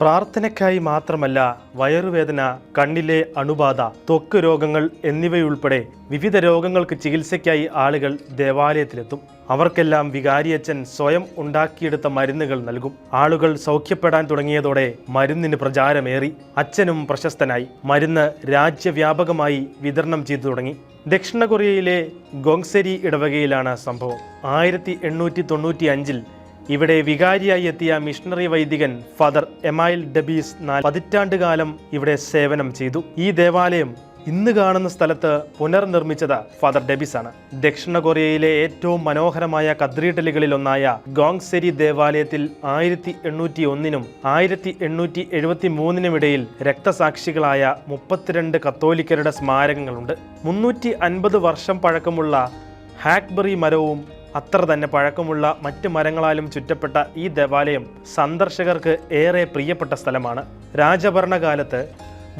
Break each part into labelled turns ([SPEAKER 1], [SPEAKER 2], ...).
[SPEAKER 1] പ്രാർത്ഥനയ്ക്കായി മാത്രമല്ല വയറുവേദന, കണ്ണിലെ അണുബാധ, ത്വക്ക് രോഗങ്ങൾ എന്നിവയുൾപ്പെടെ വിവിധ രോഗങ്ങൾക്ക് ചികിത്സയ്ക്കായി ആളുകൾ ദേവാലയത്തിലെത്തും. അവർക്കെല്ലാം വികാരിയച്ഛൻ സ്വയം ഉണ്ടാക്കിയെടുത്ത മരുന്നുകൾ നൽകും. ആളുകൾ സൗഖ്യപ്പെടാൻ തുടങ്ങിയതോടെ മരുന്നിന് പ്രചാരമേറി. അച്ഛനും പ്രശസ്തനായി. മരുന്ന് രാജ്യവ്യാപകമായി വിതരണം ചെയ്തു തുടങ്ങി. ദക്ഷിണ കൊറിയയിലെ ഗോങ്സെരി ഇടവകയിലാണ് സംഭവം. 1895 ഇവിടെ വികാരിയായി എത്തിയ മിഷണറി വൈദികൻ ഫാദർ എമൈൽ ഡെബീസ് 4 പതിറ്റാണ്ടുകാലം ഇവിടെ സേവനം ചെയ്തു. ഈ ദേവാലയം ഇന്ന് കാണുന്ന സ്ഥലത്ത് പുനർനിർമ്മിച്ചത് ഫാദർ ഡെബീസ് ആണ്. ദക്ഷിണ കൊറിയയിലെ ഏറ്റവും മനോഹരമായ കത്തീഡ്രലുകളിലൊന്നായ ഗോങ്സെരി ദേവാലയത്തിൽ 1801 1873 ഇടയിൽ രക്തസാക്ഷികളായ 32 കത്തോലിക്കരുടെ സ്മാരകങ്ങളുണ്ട്. 350 വർഷം പഴക്കമുള്ള ഹാക്ബറി മരവും അത്ര തന്നെ പഴക്കമുള്ള മറ്റ് മരങ്ങളാലും ചുറ്റപ്പെട്ട ഈ ദേവാലയം സന്ദർശകർക്ക് ഏറെ പ്രിയപ്പെട്ട സ്ഥലമാണ്. രാജഭരണകാലത്ത്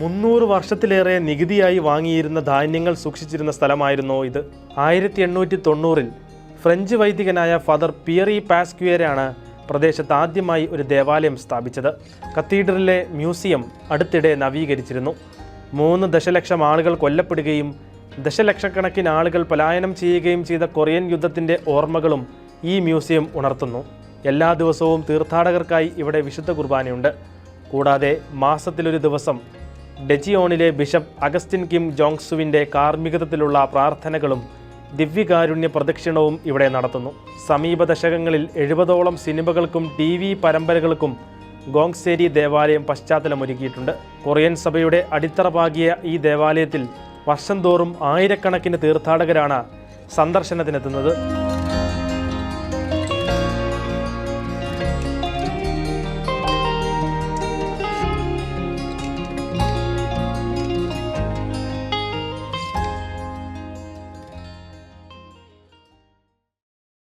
[SPEAKER 1] 300 വർഷത്തിലേറെ നികുതിയായി വാങ്ങിയിരുന്ന ധാന്യങ്ങൾ സൂക്ഷിച്ചിരുന്ന സ്ഥലമായിരുന്നു ഇത്. 1890 ഫ്രഞ്ച് വൈദികനായ ഫാദർ പിയറി പാസ്ക്വിയറാണ് പ്രദേശത്ത് ആദ്യമായി ഒരു ദേവാലയം സ്ഥാപിച്ചത്. കത്തീഡ്രലിലെ മ്യൂസിയം അടുത്തിടെ നവീകരിച്ചിരുന്നു. 3 ദശലക്ഷം ആളുകൾ കൊല്ലപ്പെടുകയും ദശലക്ഷക്കണക്കിന് ആളുകൾ പലായനം ചെയ്യുകയും ചെയ്ത കൊറിയൻ യുദ്ധത്തിൻ്റെ ഓർമ്മകളും ഈ മ്യൂസിയം ഉണർത്തുന്നു. എല്ലാ ദിവസവും തീർത്ഥാടകർക്കായി ഇവിടെ വിശുദ്ധ കുർബാനയുണ്ട്. കൂടാതെ മാസത്തിലൊരു ദിവസം ഡെജിയോണിലെ ബിഷപ്പ് അഗസ്റ്റിൻ കിം ജോങ്സുവിൻ്റെ കാർമ്മികത്വത്തിലുള്ള പ്രാർത്ഥനകളും ദിവ്യകാരുണ്യ പ്രദക്ഷിണവും ഇവിടെ നടത്തുന്നു. സമീപ ദശകങ്ങളിൽ 70ഓളം സിനിമകൾക്കും TV പരമ്പരകൾക്കും ഗോങ്സെരി ദേവാലയം പശ്ചാത്തലമൊരുക്കിയിട്ടുണ്ട്. കൊറിയൻ സഭയുടെ അടിത്തറ പാകിയ ഈ ദേവാലയത്തിൽ വർഷം തോറും ആയിരക്കണക്കിന് തീർത്ഥാടകരാണ് സന്ദർശനത്തിനെത്തുന്നത്.